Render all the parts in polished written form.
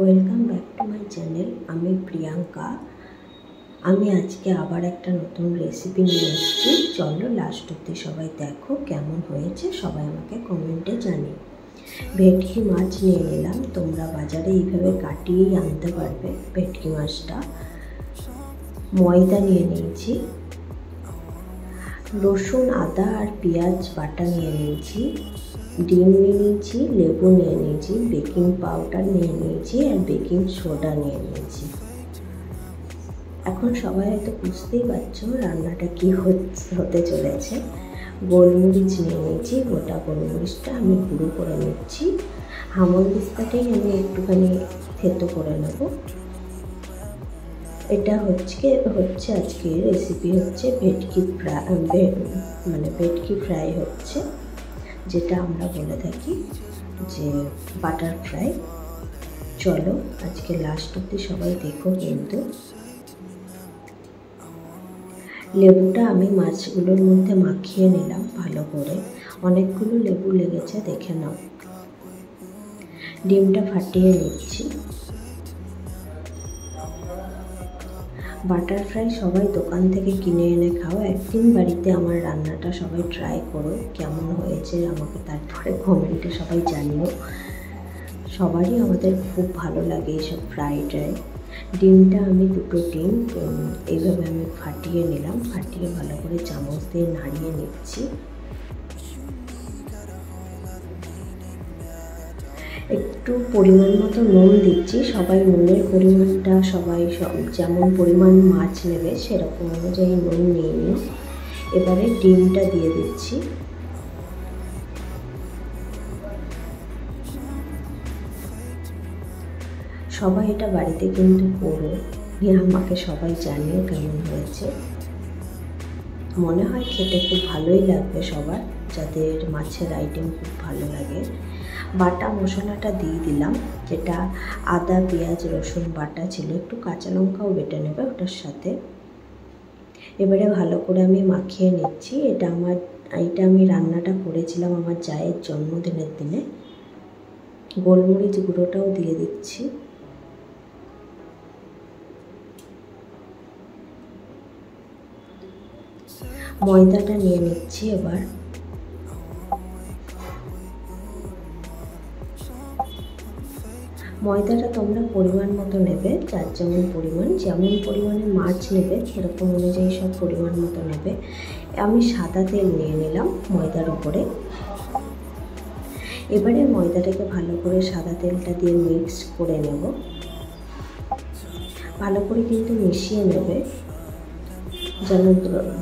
Welcome back to my channel. আমি প্রিয়াঙ্কা। আমি আজকে আবার একটা নতুন রেসিপি নিয়ে এসেছি। চলো লাস্ট অবধি সবাই দেখো কেমন হয়েছে, সবাই আমাকে কমেন্টে জানিও। ভেটকি মাছ নিয়ে নিলাম। তোমরা বাজারে এইভাবে কাটিয়েই আনতে পারবে ভেটকি মাছটা। ময়দা নিয়ে নিয়েছি, রসুন আদা আর পেঁয়াজ বাটা নিয়ে নিয়েছি, ডিম নিয়ে নিয়েছি, লেবু নিয়ে নিয়েছি, বেকিং পাউডার নিয়ে নিয়েছি আর বেকিং সোডা নিয়ে নিয়েছি। এখন সবাই হয়তো বুঝতেই পারছো রান্নাটা কি হতে চলেছে। গোলমরিচ নিয়ে নিয়েছি, গোটা গোলমরিচটা আমি গুঁড়ো করে নিচ্ছি। হামলদিস্তাটাই আমি একটুখানি থেতো করে নেব। এটা হচ্ছে আজকে রেসিপি হচ্ছে ভেটকি ফ্রাই হচ্ছে, যেটা আমরা বলে থাকি যে বাটার ফ্রাই। চলো আজকে লাস্ট অবধি সবাই দেখো। কিন্তু লেবুটা আমি মাছগুলোর মধ্যে মাখিয়ে নিলাম ভালো করে। অনেকগুলো লেবু লেগেছে, দেখে নাও। ডিমটা ফাটিয়ে নিচ্ছি। বাটার ফ্রাই সবাই দোকান থেকে কিনে এনে খাও। একদিন বাড়িতে আমার রান্নাটা সবাই ট্রাই করো, কেমন হয়েছে আমাকে তারপরে কমেন্টে সবাই জানিও। সবারই আমাদের খুব ভালো লাগে এইসব ফ্রাই ট্রাই। ডিমটা আমি দুটো ডিম এইভাবে আমি ফাটিয়ে নিলাম। ফাটিয়ে ভালো করে চামচ দিয়ে নাড়িয়ে নিচ্ছি। একটু পরিমাণ মতো নুন দিচ্ছি। সবাই নুনের পরিমাণটা যেমন পরিমাণ মাছ নেবে সেরকম অনুযায়ী নুন নিয়ে নিও। এবারে ডিমটা দিয়ে দিচ্ছি। সবাই এটা বাড়িতে কিন্তু করো, আমাকে সবাই জানিও কেমন হয়েছে। মনে হয় খেতে খুব ভালোই লাগবে সবার, যাদের মাছের আইটেম খুব ভালো লাগে। বাটা মশলাটা দিয়ে দিলাম, যেটা আদা পেঁয়াজ রসুন বাটা ছিল, একটু কাঁচা লঙ্কাও বেটে নেবে ওটার সাথে। এবারে ভালো করে আমি মাখিয়ে নিচ্ছি। এটা আমি রান্নাটা করেছিলাম আমার জায়ের জন্মদিনের দিনে। গোলমরিচ গুঁড়োটাও দিয়ে দিচ্ছি। ময়দাটা নিয়ে নিচ্ছি এবার। ময়দাটা তোমরা পরিমাণ মতো নেবে, যার যেমন পরিমাণে মাছ নেবে সেরকম অনুযায়ী সব পরিমাণ মতো নেবে। আমি সাদা তেল নিয়ে নিলাম ময়দার উপরে। এবারে ময়দাটাকে ভালো করে সাদা তেলটা দিয়ে মিক্স করে নেব। ভালো করে কিন্তু মিশিয়ে নেবে, যেন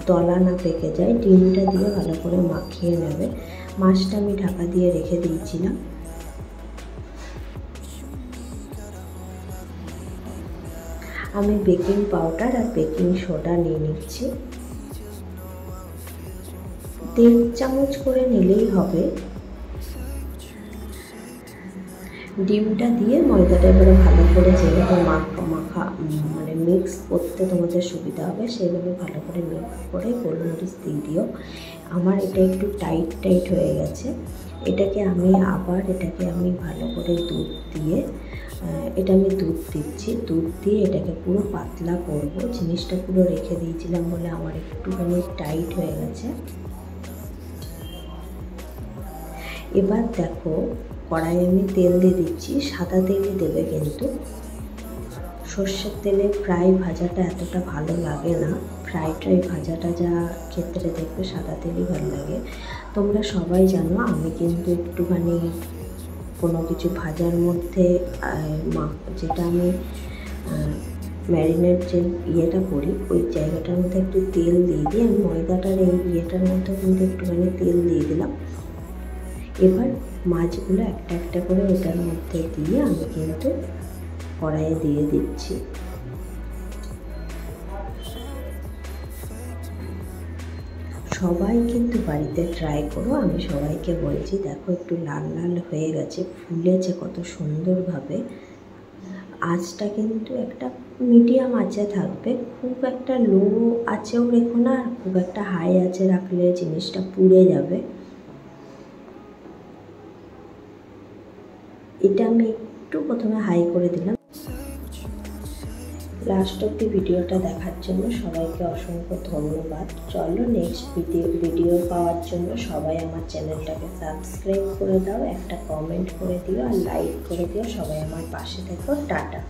দলা না পেকে যায়। ডিমটা দিয়ে ভালো করে মাখিয়ে নেবে। মাছটা আমি ঢাকা দিয়ে রেখে দিয়েছিলাম। আমি বেকিং পাউডার আর বেকিং সোডা নিয়ে নিচ্ছি। 1.5 চামচ করে নিলেই হবে। ডিমটা দিয়ে ময়দাটা এবারে ভালো করে যেভাবে মিক্স করতে তোমাদের সুবিধা হবে সেভাবে ভালো করে মিক্স করে গোলমরিচ দিয়ে দিও। আমার এটা একটু টাইট হয়ে গেছে। এটাকে আমি ভালো করে দুধ দিয়ে দুধ দিচ্ছি। দুধ দিয়ে এটাকে পুরো পাতলা করব। জিনিসটা পুরো রেখে দিয়েছিলাম বলে আমার একটুখানি টাইট হয়ে গেছে। এবার দেখো কড়াই আমি তেল দিয়ে দিচ্ছি। সাদা তেলই দেবে কিন্তু। সর্ষের তেলে ফ্রাই ভাজাটা এতটা ভালো লাগে না। ফ্রাই ভাজাটা যা ক্ষেত্রে দেখবে সাদা তেলই ভালো লাগে। তোমরা সবাই জানো আমি কিন্তু একটুখানি কোনো কিছু ভাজার মধ্যে যেটা আমি ম্যারিনেট যে ইয়েটা করি ওই জায়গাটার মধ্যে একটু তেল দিয়ে দিই। আমি ময়দাটার এই ইয়েটার মধ্যে কিন্তু একটুখানি তেল দিয়ে দিলাম। এবার মাছগুলো একটা করে ওটার মধ্যে দিয়ে আমি কিন্তু কড়াইয়ে দিয়ে দিচ্ছি। সবাই কিন্তু বাড়িতে ট্রাই করো, আমি সবাইকে বলছি। দেখো একটু লাল লাল হয়ে গেছে, ফুলেছে কত সুন্দরভাবে। আঁচটা কিন্তু একটা মিডিয়াম আঁচে থাকবে, খুব একটা লো আঁচেও রেখো না, আর খুব একটা হাই আঁচে রাখলে জিনিসটা পুড়ে যাবে। এটা আমি একটু প্রথমে হাই করে দিলাম। লাস্ট অব্দি ভিডিওটা দেখার জন্য সবাইকে অসংখ্য ধন্যবাদ। চলো নেক্সট ভিডিও পাওয়ার জন্য সবাই আমার চ্যানেলটাকে সাবস্ক্রাইব করে দাও, একটা কমেন্ট করে দিও আর লাইক করে দিও। সবাই আমার পাশে থেকো। টাটা।